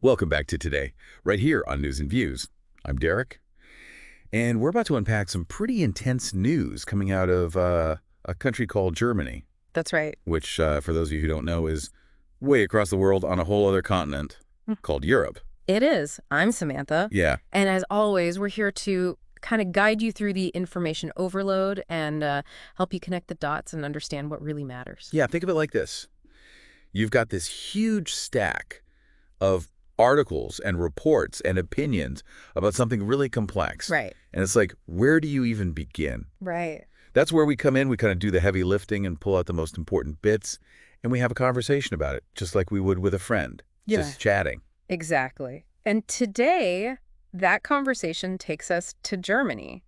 Welcome back to Today, right here on News and Views. I'm Derek, and we're about to unpack some pretty intense news coming out of a country called Germany, That's right. which, for those of you who don't know, is way across the world on a whole other continent Mm. called Europe. It is. I'm Samantha. Yeah. And as always, we're here to kind of guide you through the information overload and help you connect the dots and understand what really matters. Yeah, think of it like this. You've got this huge stack of articles and reports and opinions about something really complex. Right. And it's like, where do you even begin? Right. That's where we come in. We kind of do the heavy lifting and pull out the most important bits, and we have a conversation about it, just like we would with a friend, just chatting. Exactly. And today, that conversation takes us to Germany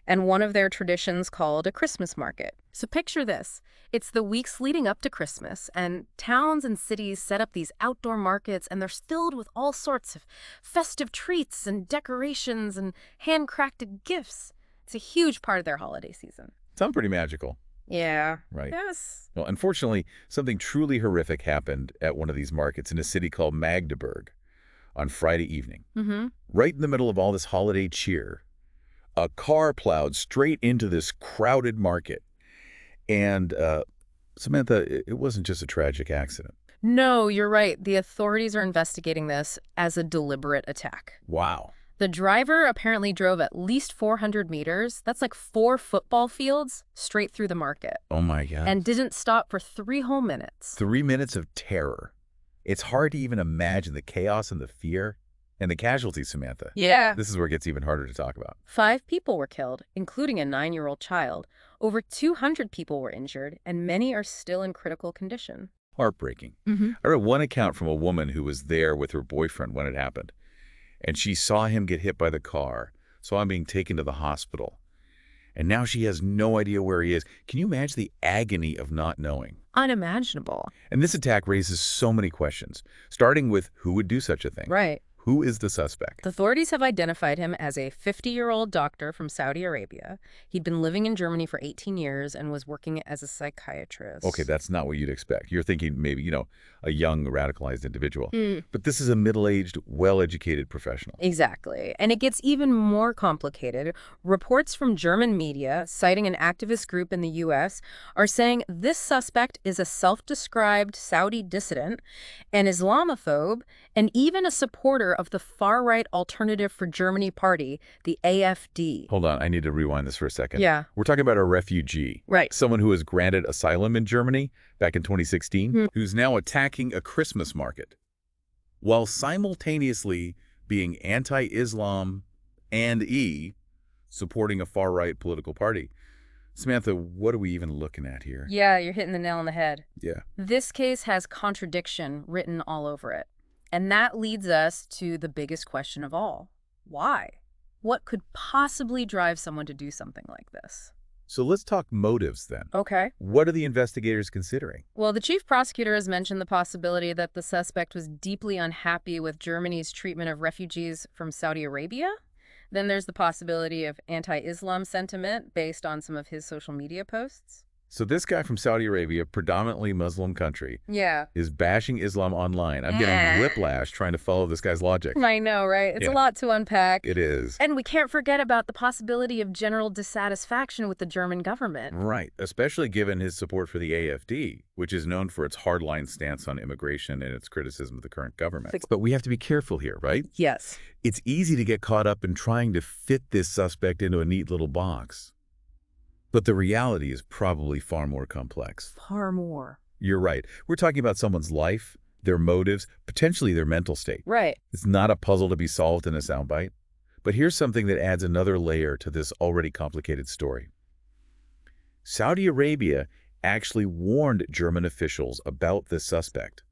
and one of their traditions called a Christmas market. So picture this. It's the weeks leading up to Christmas, and towns and cities set up these outdoor markets, and they're filled with all sorts of festive treats and decorations and handcrafted gifts. It's a huge part of their holiday season. Sounds pretty magical, Yeah. right? Yes. Well, unfortunately, something truly horrific happened at one of these markets in a city called Magdeburg on Friday evening. Mm-hmm. Right in the middle of all this holiday cheer, a car plowed straight into this crowded market. And Samantha, it wasn't just a tragic accident. No, you're right. The authorities are investigating this as a deliberate attack. Wow. The driver apparently drove at least 400 meters, that's like 4 football fields, straight through the market, Oh, my God. and didn't stop for 3 whole minutes. 3 minutes of terror. It's hard to even imagine the chaos and the fear and the casualties, Samantha. Yeah. This is where it gets even harder to talk about. 5 people were killed, including a 9-year-old child. Over 200 people were injured, and many are still in critical condition. Heartbreaking. Mm-hmm. I read one account from a woman who was there with her boyfriend when it happened, and she saw him get hit by the car, saw him being taken to the hospital, and now she has no idea where he is. Can you imagine the agony of not knowing? Unimaginable. And this attack raises so many questions, starting with who would do such a thing? Right. Who is the suspect? The authorities have identified him as a 50-year-old doctor from Saudi Arabia. He'd been living in Germany for 18 years and was working as a psychiatrist. Okay, that's not what you'd expect. You're thinking maybe, a young, radicalized individual. But this is a middle-aged, well-educated professional. Exactly. And it gets even more complicated. Reports from German media, citing an activist group in the U.S., are saying this suspect is a self-described Saudi dissident, an Islamophobe, and even a supporter of the far-right Alternative for Germany party, the AfD. Hold on, I need to rewind this for a second. Yeah. We're talking about a refugee. Right. Someone who was granted asylum in Germany back in 2016, who's now attacking a Christmas market, while simultaneously being anti-Islam and supporting a far-right political party. Samantha, what are we even looking at here? Yeah, you're hitting the nail on the head. Yeah. This case has contradiction written all over it. And that leads us to the biggest question of all. Why? What could possibly drive someone to do something like this? So let's talk motives then. Okay. What are the investigators considering? Well, the chief prosecutor has mentioned the possibility that the suspect was deeply unhappy with Germany's treatment of refugees from Saudi Arabia. Then there's the possibility of anti-Islam sentiment based on some of his social media posts. So this guy from Saudi Arabia, predominantly Muslim country, Yeah. is bashing Islam online. I'm getting whiplash trying to follow this guy's logic. I know, right? It's Yeah. a lot to unpack. It is. And we can't forget about the possibility of general dissatisfaction with the German government. Right, especially given his support for the AfD, which is known for its hardline stance on immigration and its criticism of the current government. But we have to be careful here, right? Yes. It's easy to get caught up in trying to fit this suspect into a neat little box. But the reality is probably far more complex. Far more. You're right. We're talking about someone's life, their motives, potentially their mental state. Right. It's not a puzzle to be solved in a soundbite. But here's something that adds another layer to this already complicated story. Saudi Arabia actually warned German officials about this suspect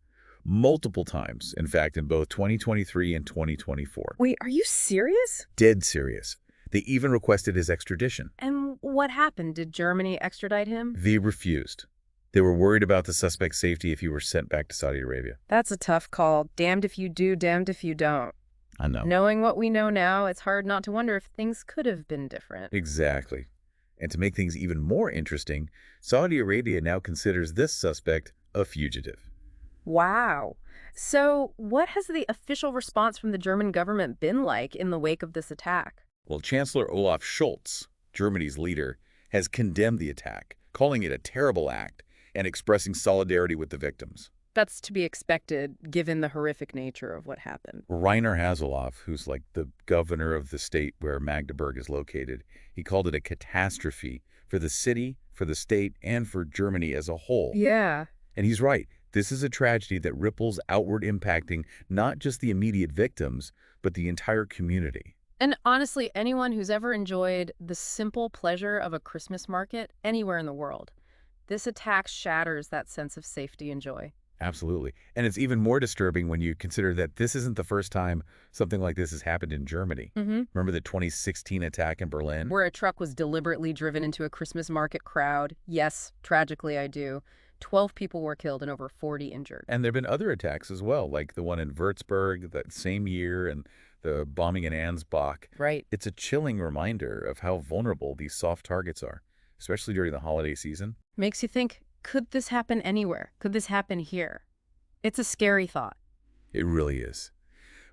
multiple times, in fact, in both 2023 and 2024. Wait, are you serious? Dead serious. They even requested his extradition. And what happened? Did Germany extradite him? They refused. They were worried about the suspect's safety if he were sent back to Saudi Arabia. That's a tough call. Damned if you do, damned if you don't. I know. Knowing what we know now, it's hard not to wonder if things could have been different. Exactly. And to make things even more interesting, Saudi Arabia now considers this suspect a fugitive. Wow. So, what has the official response from the German government been like in the wake of this attack? Well, Chancellor Olaf Scholz, Germany's leader, has condemned the attack, calling it a terrible act and expressing solidarity with the victims. That's to be expected, given the horrific nature of what happened. Rainer Haseloff, who's like the governor of the state where Magdeburg is located, he called it a catastrophe for the city, for the state, and for Germany as a whole. Yeah. And he's right. This is a tragedy that ripples outward, impacting not just the immediate victims, but the entire community. And honestly, anyone who's ever enjoyed the simple pleasure of a Christmas market anywhere in the world, this attack shatters that sense of safety and joy. Absolutely. And it's even more disturbing when you consider that this isn't the first time something like this has happened in Germany. Remember the 2016 attack in Berlin? Where a truck was deliberately driven into a Christmas market crowd. Yes, tragically I do. 12 people were killed and over 40 injured. And there have been other attacks as well, like the one in Würzburg that same year and the bombing in Ansbach. Right. It's a chilling reminder of how vulnerable these soft targets are, especially during the holiday season. Makes you think, could this happen anywhere? Could this happen here? It's a scary thought. It really is.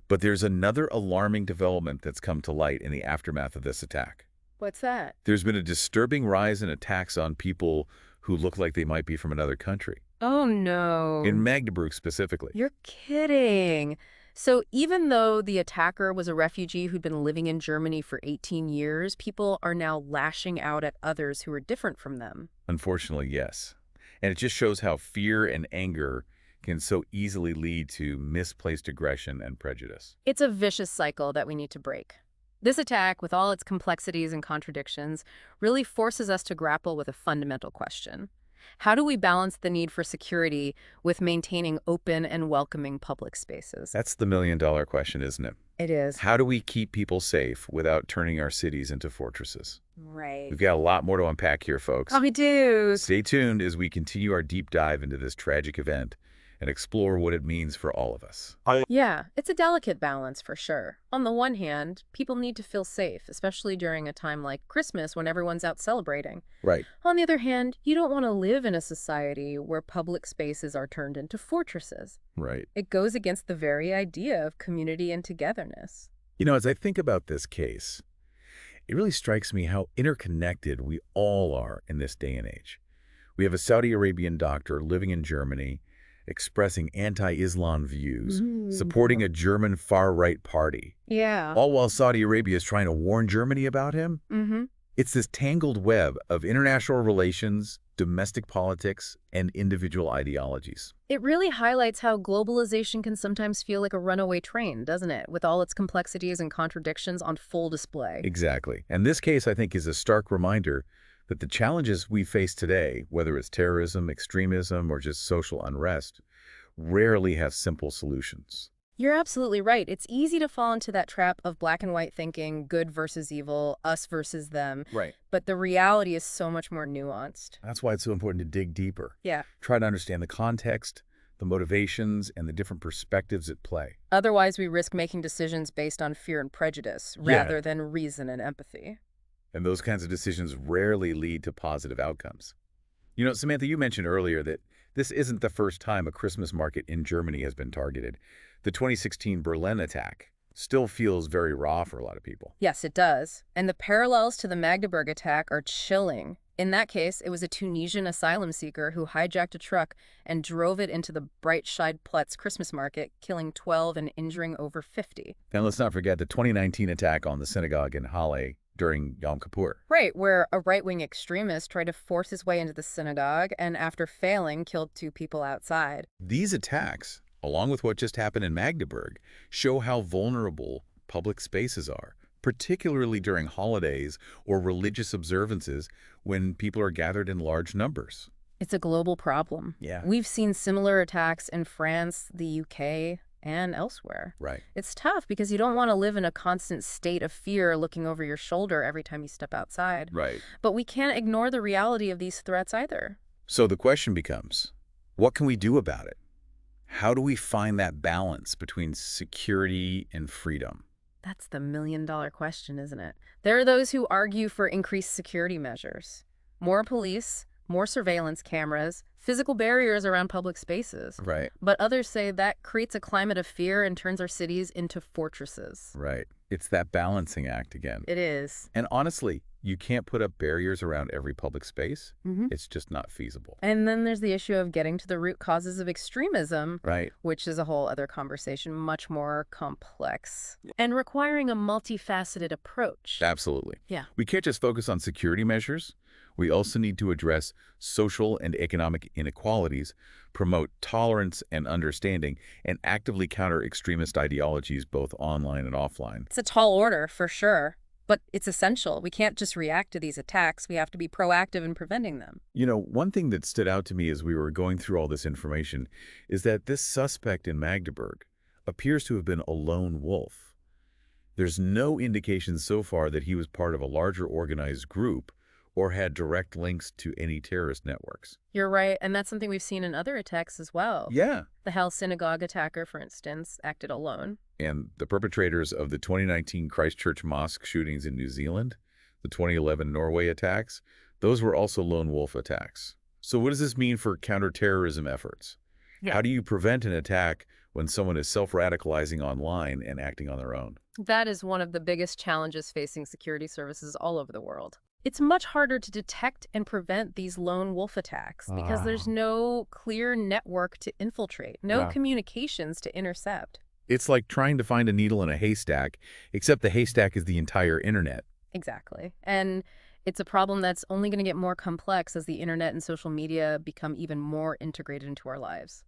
But there's another alarming development that's come to light in the aftermath of this attack. What's that? There's been a disturbing rise in attacks on people who look like they might be from another country. Oh, no. In Magdeburg specifically. You're kidding. So even though the attacker was a refugee who'd been living in Germany for 18 years, people are now lashing out at others who are different from them. Unfortunately, yes. And it just shows how fear and anger can so easily lead to misplaced aggression and prejudice. It's a vicious cycle that we need to break. This attack, with all its complexities and contradictions, really forces us to grapple with a fundamental question. How do we balance the need for security with maintaining open and welcoming public spaces? That's the million-dollar question, isn't it? It is. How do we keep people safe without turning our cities into fortresses? Right. We've got a lot more to unpack here, folks. Oh, we do. Stay tuned as we continue our deep dive into this tragic event and explore what it means for all of us. Yeah, it's a delicate balance for sure. On the one hand, people need to feel safe, especially during a time like Christmas when everyone's out celebrating. Right. On the other hand, you don't want to live in a society where public spaces are turned into fortresses. Right. It goes against the very idea of community and togetherness. You know, as I think about this case, it really strikes me how interconnected we all are in this day and age. We have a Saudi Arabian doctor living in Germany expressing anti-Islam views, supporting a German far-right party, Yeah. all while Saudi Arabia is trying to warn Germany about him. It's this tangled web of international relations, domestic politics, and individual ideologies. It really highlights how globalization can sometimes feel like a runaway train, doesn't it? With all its complexities and contradictions on full display. Exactly. And this case, I think, is a stark reminder that the challenges we face today, whether it's terrorism, extremism, or just social unrest, rarely have simple solutions. You're absolutely right. It's easy to fall into that trap of black and white thinking, good versus evil, us versus them. Right. But the reality is so much more nuanced. That's why it's so important to dig deeper. Yeah. Try to understand the context, the motivations, and the different perspectives at play. Otherwise, we risk making decisions based on fear and prejudice Yeah. rather than reason and empathy. And those kinds of decisions rarely lead to positive outcomes. You know, Samantha, you mentioned earlier that this isn't the first time a Christmas market in Germany has been targeted. The 2016 Berlin attack still feels very raw for a lot of people. Yes, it does. And the parallels to the Magdeburg attack are chilling. In that case, it was a Tunisian asylum seeker who hijacked a truck and drove it into the Breitscheidplatz Christmas market, killing 12 and injuring over 50. And let's not forget the 2019 attack on the synagogue in Halle during Yom Kippur. Right, where a right-wing extremist tried to force his way into the synagogue and after failing, killed 2 people outside. These attacks, along with what just happened in Magdeburg, show how vulnerable public spaces are, particularly during holidays or religious observances when people are gathered in large numbers. It's a global problem. Yeah. We've seen similar attacks in France, the UK, and elsewhere. Right. It's tough because you don't want to live in a constant state of fear looking over your shoulder every time you step outside. Right. But we can't ignore the reality of these threats either. So the question becomes, what can we do about it? How do we find that balance between security and freedom? That's the million-dollar question, isn't it? There are those who argue for increased security measures. More police, more surveillance cameras, physical barriers around public spaces. Right. But others say that creates a climate of fear and turns our cities into fortresses. Right. It's that balancing act again. It is. And honestly, you can't put up barriers around every public space. Mm-hmm. It's just not feasible. And then there's the issue of getting to the root causes of extremism, Right. which is a whole other conversation, much more complex, and requiring a multifaceted approach. Absolutely. Yeah. We can't just focus on security measures. We also need to address social and economic inequalities, promote tolerance and understanding, and actively counter extremist ideologies both online and offline. It's a tall order, for sure, but it's essential. We can't just react to these attacks. We have to be proactive in preventing them. You know, one thing that stood out to me as we were going through all this information is that this suspect in Magdeburg appears to have been a lone wolf. There's no indication so far that he was part of a larger organized group or had direct links to any terrorist networks. You're right, and that's something we've seen in other attacks as well. Yeah. The Hell Synagogue attacker, for instance, acted alone. And the perpetrators of the 2019 Christchurch mosque shootings in New Zealand, the 2011 Norway attacks, those were also lone wolf attacks. So what does this mean for counterterrorism efforts? Yeah. How do you prevent an attack when someone is self-radicalizing online and acting on their own? That is one of the biggest challenges facing security services all over the world. It's much harder to detect and prevent these lone wolf attacks because there's no clear network to infiltrate, no communications to intercept. It's like trying to find a needle in a haystack, except the haystack is the entire internet. Exactly. And it's a problem that's only going to get more complex as the internet and social media become even more integrated into our lives.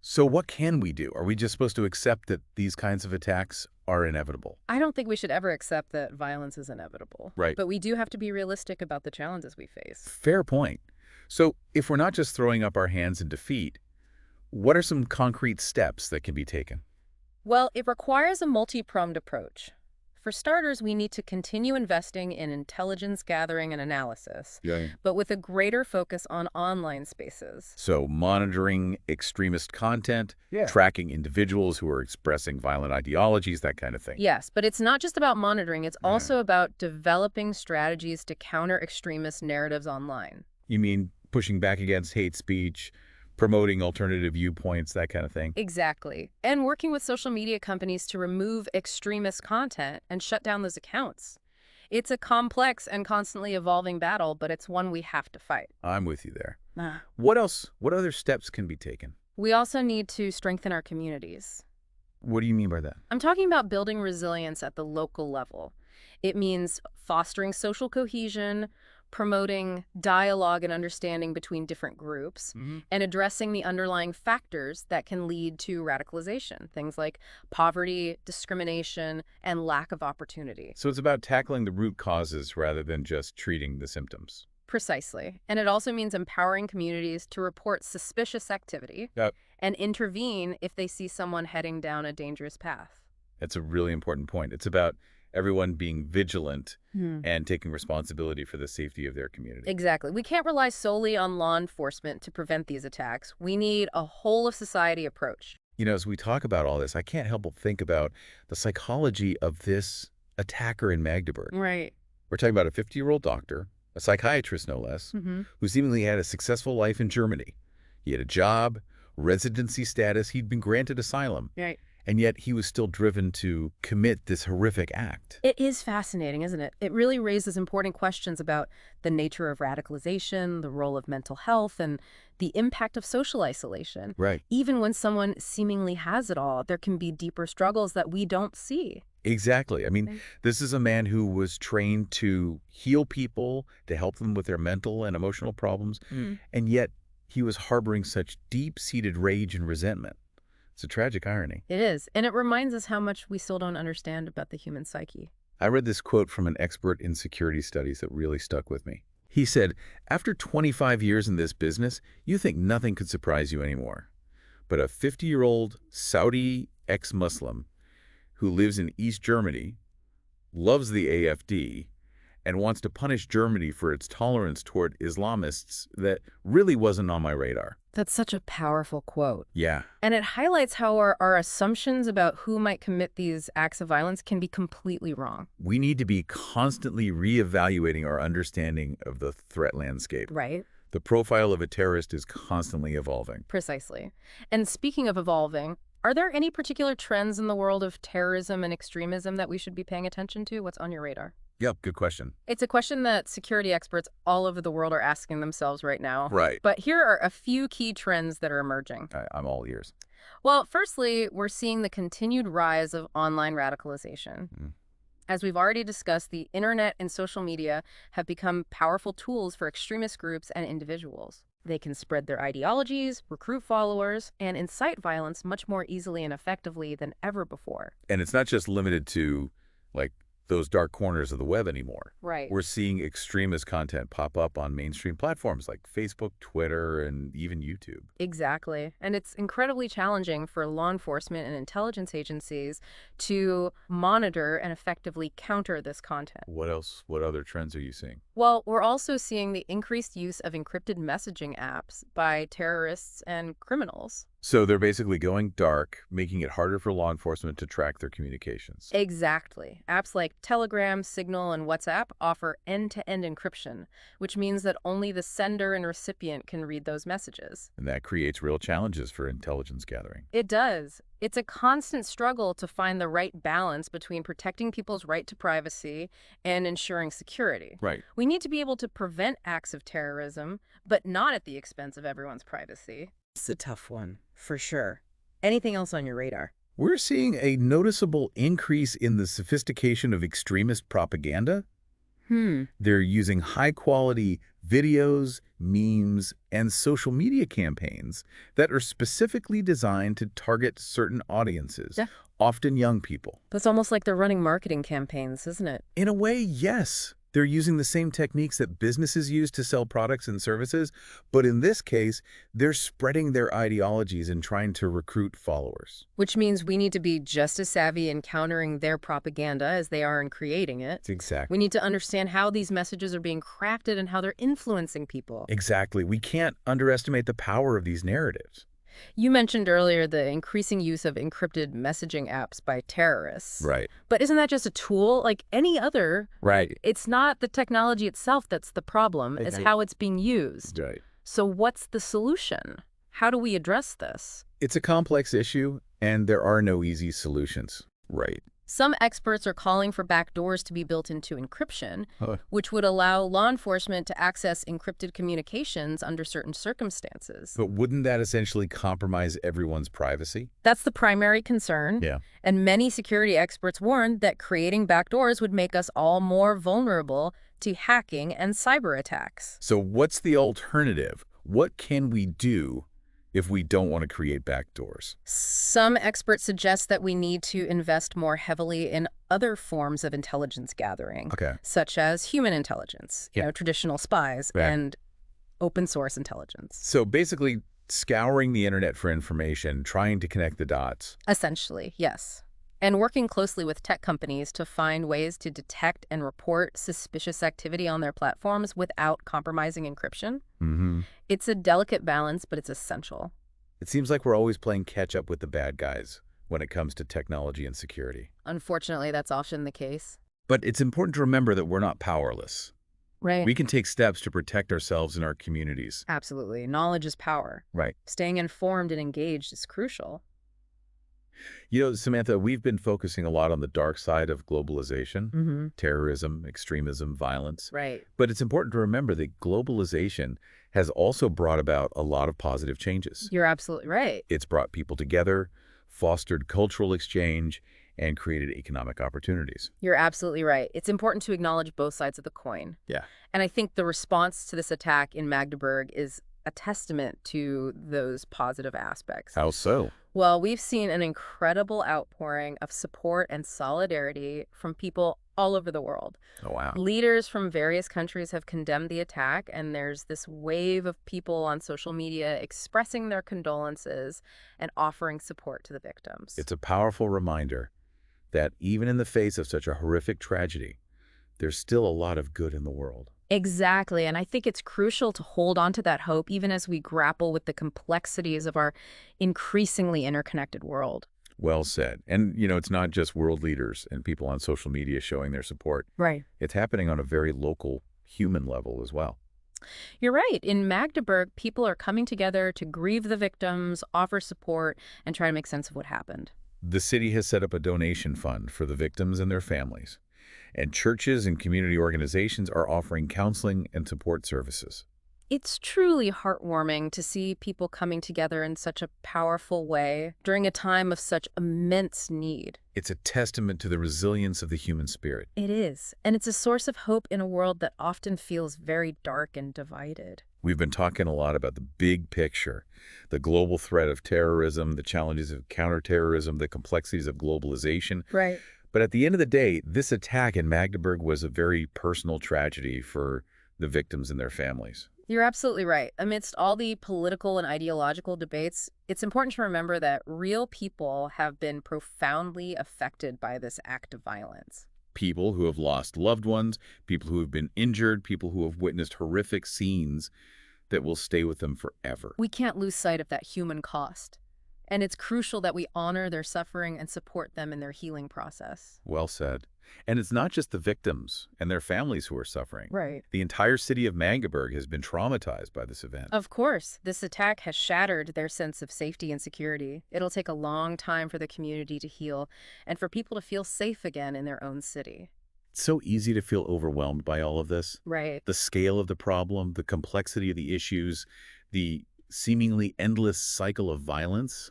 So what can we do? Are we just supposed to accept that these kinds of attacks are inevitable? I don't think we should ever accept that violence is inevitable. Right. But we do have to be realistic about the challenges we face. Fair point. So if we're not just throwing up our hands in defeat, what are some concrete steps that can be taken? Well, it requires a multi-pronged approach. For starters, we need to continue investing in intelligence gathering and analysis, but with a greater focus on online spaces. So monitoring extremist content, tracking individuals who are expressing violent ideologies, that kind of thing. Yes, but it's not just about monitoring. It's also about developing strategies to counter extremist narratives online. You mean pushing back against hate speech, promoting alternative viewpoints, that kind of thing? Exactly. And working with social media companies to remove extremist content and shut down those accounts. It's a complex and constantly evolving battle, but it's one we have to fight. I'm with you there. What else? What other steps can be taken? We also need to strengthen our communities. What do you mean by that? I'm talking about building resilience at the local level. It means fostering social cohesion, promoting dialogue and understanding between different groups, and addressing the underlying factors that can lead to radicalization, things like poverty, discrimination, and lack of opportunity. So it's about tackling the root causes rather than just treating the symptoms. Precisely. And it also means empowering communities to report suspicious activity and intervene if they see someone heading down a dangerous path. That's a really important point. It's about everyone being vigilant and taking responsibility for the safety of their community. Exactly. We can't rely solely on law enforcement to prevent these attacks. We need a whole-of-society approach. You know, as we talk about all this, I can't help but think about the psychology of this attacker in Magdeburg. Right. We're talking about a 50-year-old doctor, a psychiatrist no less, who seemingly had a successful life in Germany. He had a job, residency status, he'd been granted asylum. Right. And yet he was still driven to commit this horrific act. It is fascinating, isn't it? It really raises important questions about the nature of radicalization, the role of mental health, and the impact of social isolation. Right. Even when someone seemingly has it all, there can be deeper struggles that we don't see. Exactly. I mean, this is a man who was trained to heal people, to help them with their mental and emotional problems, and yet he was harboring such deep-seated rage and resentment. It's a tragic irony. It is, and it reminds us how much we still don't understand about the human psyche. I read this quote from an expert in security studies that really stuck with me. He said, "After 25 years in this business, you think nothing could surprise you anymore. But a 50-year-old Saudi ex-Muslim who lives in East Germany, loves the AfD, and wants to punish Germany for its tolerance toward Islamists, that really wasn't on my radar." That's such a powerful quote. Yeah. And it highlights how our assumptions about who might commit these acts of violence can be completely wrong. We need to be constantly reevaluating our understanding of the threat landscape. Right. The profile of a terrorist is constantly evolving. Precisely. And speaking of evolving, are there any particular trends in the world of terrorism and extremism that we should be paying attention to? What's on your radar? Yep, good question. It's a question that security experts all over the world are asking themselves right now. Right. But here are a few key trends that are emerging. I'm all ears. Well, firstly, we're seeing the continued rise of online radicalization. Mm. As we've already discussed, the internet and social media have become powerful tools for extremist groups and individuals. They can spread their ideologies, recruit followers, and incite violence much more easily and effectively than ever before. And it's not just limited to, like, those dark corners of the web anymore. Right. We're seeing extremist content pop up on mainstream platforms like Facebook, Twitter, and even YouTube. Exactly. And it's incredibly challenging for law enforcement and intelligence agencies to monitor and effectively counter this content. What else? What other trends are you seeing? Well, we're also seeing the increased use of encrypted messaging apps by terrorists and criminals. So they're basically going dark, making it harder for law enforcement to track their communications. Exactly. Apps like Telegram, Signal, and WhatsApp offer end-to-end encryption, which means that only the sender and recipient can read those messages. And that creates real challenges for intelligence gathering. It does. It's a constant struggle to find the right balance between protecting people's right to privacy and ensuring security. Right. We need to be able to prevent acts of terrorism, but not at the expense of everyone's privacy. It's a tough one, for sure. Anything else on your radar? We're seeing a noticeable increase in the sophistication of extremist propaganda. They're using high-quality videos, memes, and social media campaigns that are specifically designed to target certain audiences, Yeah. often young people. That's almost like they're running marketing campaigns, isn't it? In a way, yes. They're using the same techniques that businesses use to sell products and services, but in this case, they're spreading their ideologies and trying to recruit followers. Which means we need to be just as savvy in countering their propaganda as they are in creating it. Exactly. We need to understand how these messages are being crafted and how they're influencing people. Exactly. We can't underestimate the power of these narratives. You mentioned earlier the increasing use of encrypted messaging apps by terrorists. Right. But isn't that just a tool like any other? Right. It's not the technology itself that's the problem, it's how it's being used. Right. So what's the solution? How do we address this? It's a complex issue, and there are no easy solutions. Right. Some experts are calling for backdoors to be built into encryption, Huh. which would allow law enforcement to access encrypted communications under certain circumstances. But wouldn't that essentially compromise everyone's privacy? That's the primary concern. Yeah. And many security experts warn that creating backdoors would make us all more vulnerable to hacking and cyber attacks. So what's the alternative? What can we do if we don't want to create backdoors? Some experts suggest that we need to invest more heavily in other forms of intelligence gathering, Okay. such as human intelligence, Yeah. traditional spies, Right. and open source intelligence. So basically, scouring the internet for information, trying to connect the dots. Essentially, yes. And working closely with tech companies to find ways to detect and report suspicious activity on their platforms without compromising encryption. It's a delicate balance, but it's essential. It seems like we're always playing catch up with the bad guys when it comes to technology and security. Unfortunately, that's often the case. But it's important to remember that we're not powerless. Right. We can take steps to protect ourselves and our communities. Absolutely. Knowledge is power. Right. Staying informed and engaged is crucial. You know, Samantha, we've been focusing a lot on the dark side of globalization, terrorism, extremism, violence. Right. But it's important to remember that globalization has also brought about a lot of positive changes. You're absolutely right. It's brought people together, fostered cultural exchange, and created economic opportunities. You're absolutely right. It's important to acknowledge both sides of the coin. Yeah. And I think the response to this attack in Magdeburg is a testament to those positive aspects. How so? Well, we've seen an incredible outpouring of support and solidarity from people all over the world. Oh, wow. Leaders from various countries have condemned the attack, and there's this wave of people on social media expressing their condolences and offering support to the victims. It's a powerful reminder that even in the face of such a horrific tragedy, there's still a lot of good in the world. Exactly, and I think it's crucial to hold on to that hope even as we grapple with the complexities of our increasingly interconnected world. Well said. And, you know, it's not just world leaders and people on social media showing their support. Right. It's happening on a very local, human level as well. You're right. In Magdeburg, people are coming together to grieve the victims, offer support, and try to make sense of what happened. The city has set up a donation fund for the victims and their families, and churches and community organizations are offering counseling and support services. It's truly heartwarming to see people coming together in such a powerful way during a time of such immense need. It's a testament to the resilience of the human spirit. It is, and it's a source of hope in a world that often feels very dark and divided. We've been talking a lot about the big picture, the global threat of terrorism, the challenges of counterterrorism, the complexities of globalization. Right. But at the end of the day, this attack in Magdeburg was a very personal tragedy for the victims and their families. You're absolutely right. Amidst all the political and ideological debates, it's important to remember that real people have been profoundly affected by this act of violence. People who have lost loved ones, people who have been injured, people who have witnessed horrific scenes that will stay with them forever. We can't lose sight of that human cost. And it's crucial that we honor their suffering and support them in their healing process. Well said. And it's not just the victims and their families who are suffering. Right. The entire city of Magdeburg has been traumatized by this event. Of course, this attack has shattered their sense of safety and security. It'll take a long time for the community to heal and for people to feel safe again in their own city. It's so easy to feel overwhelmed by all of this. Right. The scale of the problem, the complexity of the issues, the seemingly endless cycle of violence.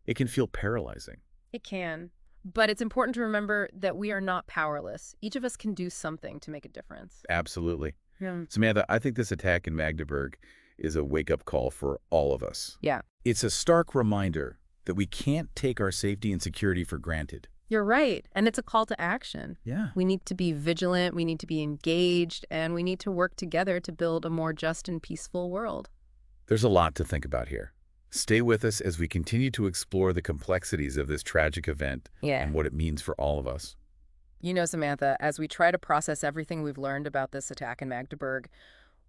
It can feel paralyzing. It can. But it's important to remember that we are not powerless. Each of us can do something to make a difference. Absolutely. Yeah. Samantha, I think this attack in Magdeburg is a wake-up call for all of us. Yeah. It's a stark reminder that we can't take our safety and security for granted. You're right. And it's a call to action. Yeah. We need to be vigilant, we need to be engaged, and we need to work together to build a more just and peaceful world. There's a lot to think about here. Stay with us as we continue to explore the complexities of this tragic event and what it means for all of us. You know, Samantha, as we try to process everything we've learned about this attack in Magdeburg,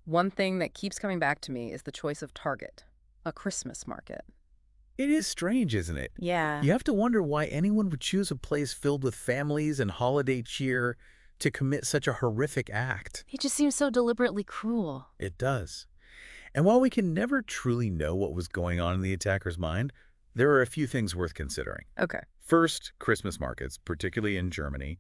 one thing that keeps coming back to me is the choice of target, a Christmas market. It is strange, isn't it? Yeah. You have to wonder why anyone would choose a place filled with families and holiday cheer to commit such a horrific act. It just seems so deliberately cruel. It does. And while we can never truly know what was going on in the attacker's mind, there are a few things worth considering. Okay. First, Christmas markets, particularly in Germany,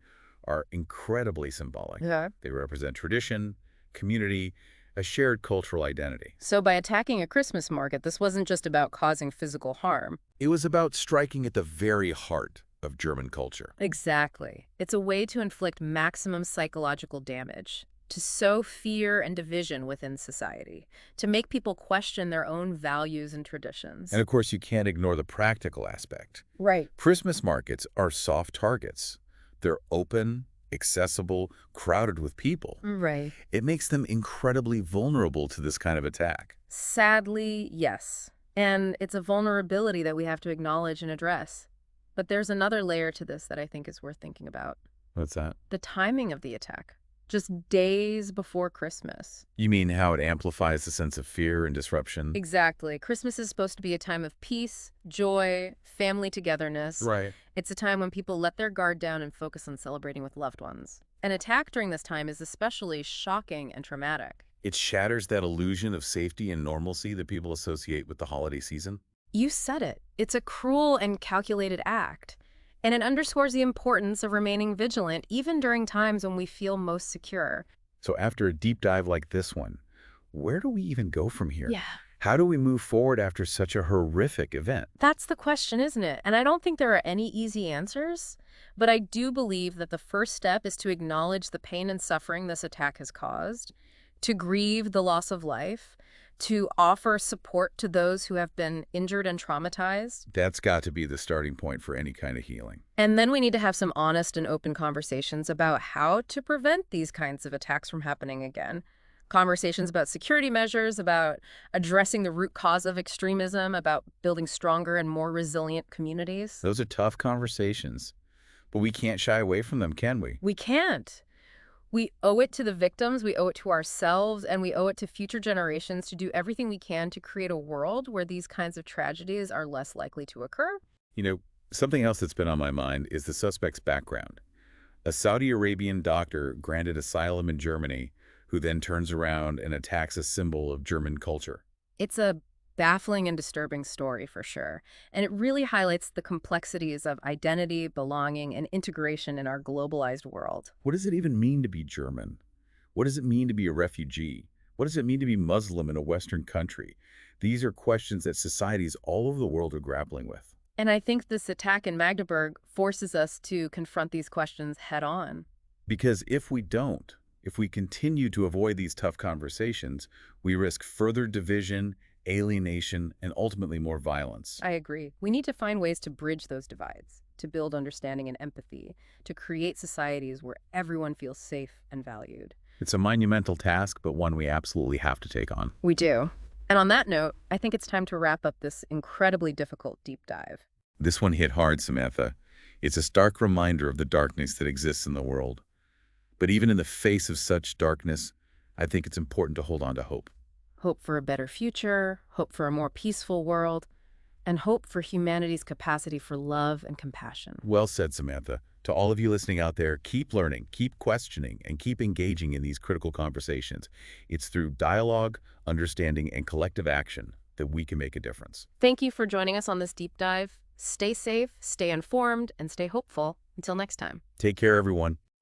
are incredibly symbolic. Yeah. They represent tradition, community, a shared cultural identity. So by attacking a Christmas market, this wasn't just about causing physical harm. It was about striking at the very heart of German culture. Exactly. It's a way to inflict maximum psychological damage, to sow fear and division within society, to make people question their own values and traditions. And of course, you can't ignore the practical aspect. Right. Christmas markets are soft targets. They're open, accessible, crowded with people. Right. It makes them incredibly vulnerable to this kind of attack. Sadly, yes. And it's a vulnerability that we have to acknowledge and address. But there's another layer to this that I think is worth thinking about. What's that? The timing of the attack. Just days before Christmas. You mean how it amplifies the sense of fear and disruption? Exactly. Christmas is supposed to be a time of peace, joy, family togetherness. Right. It's a time when people let their guard down and focus on celebrating with loved ones. An attack during this time is especially shocking and traumatic. It shatters that illusion of safety and normalcy that people associate with the holiday season. You said it. It's a cruel and calculated act. And it underscores the importance of remaining vigilant even during times when we feel most secure. So after a deep dive like this one, where do we even go from here? Yeah. How do we move forward after such a horrific event? That's the question, isn't it? And I don't think there are any easy answers, but I do believe that the first step is to acknowledge the pain and suffering this attack has caused, to grieve the loss of life, to offer support to those who have been injured and traumatized. That's got to be the starting point for any kind of healing. And then we need to have some honest and open conversations about how to prevent these kinds of attacks from happening again. Conversations about security measures, about addressing the root cause of extremism, about building stronger and more resilient communities. Those are tough conversations, but we can't shy away from them, can we? We can't. We owe it to the victims, we owe it to ourselves, and we owe it to future generations to do everything we can to create a world where these kinds of tragedies are less likely to occur. You know, something else that's been on my mind is the suspect's background. A Saudi Arabian doctor granted asylum in Germany who then turns around and attacks a symbol of German culture. It's a baffling and disturbing story for sure, and it really highlights the complexities of identity, belonging, and integration in our globalized world. What does it even mean to be German? What does it mean to be a refugee? What does it mean to be Muslim in a Western country? These are questions that societies all over the world are grappling with. And I think this attack in Magdeburg forces us to confront these questions head on. Because if we don't, if we continue to avoid these tough conversations, we risk further division, alienation, and ultimately more violence. I agree. We need to find ways to bridge those divides, to build understanding and empathy, to create societies where everyone feels safe and valued. It's a monumental task, but one we absolutely have to take on. We do. And on that note, I think it's time to wrap up this incredibly difficult deep dive. This one hit hard, Samantha. It's a stark reminder of the darkness that exists in the world. But even in the face of such darkness, I think it's important to hold on to hope. Hope for a better future, hope for a more peaceful world, and hope for humanity's capacity for love and compassion. Well said, Samantha. To all of you listening out there, keep learning, keep questioning, and keep engaging in these critical conversations. It's through dialogue, understanding, and collective action that we can make a difference. Thank you for joining us on this deep dive. Stay safe, stay informed, and stay hopeful. Until next time. Take care, everyone.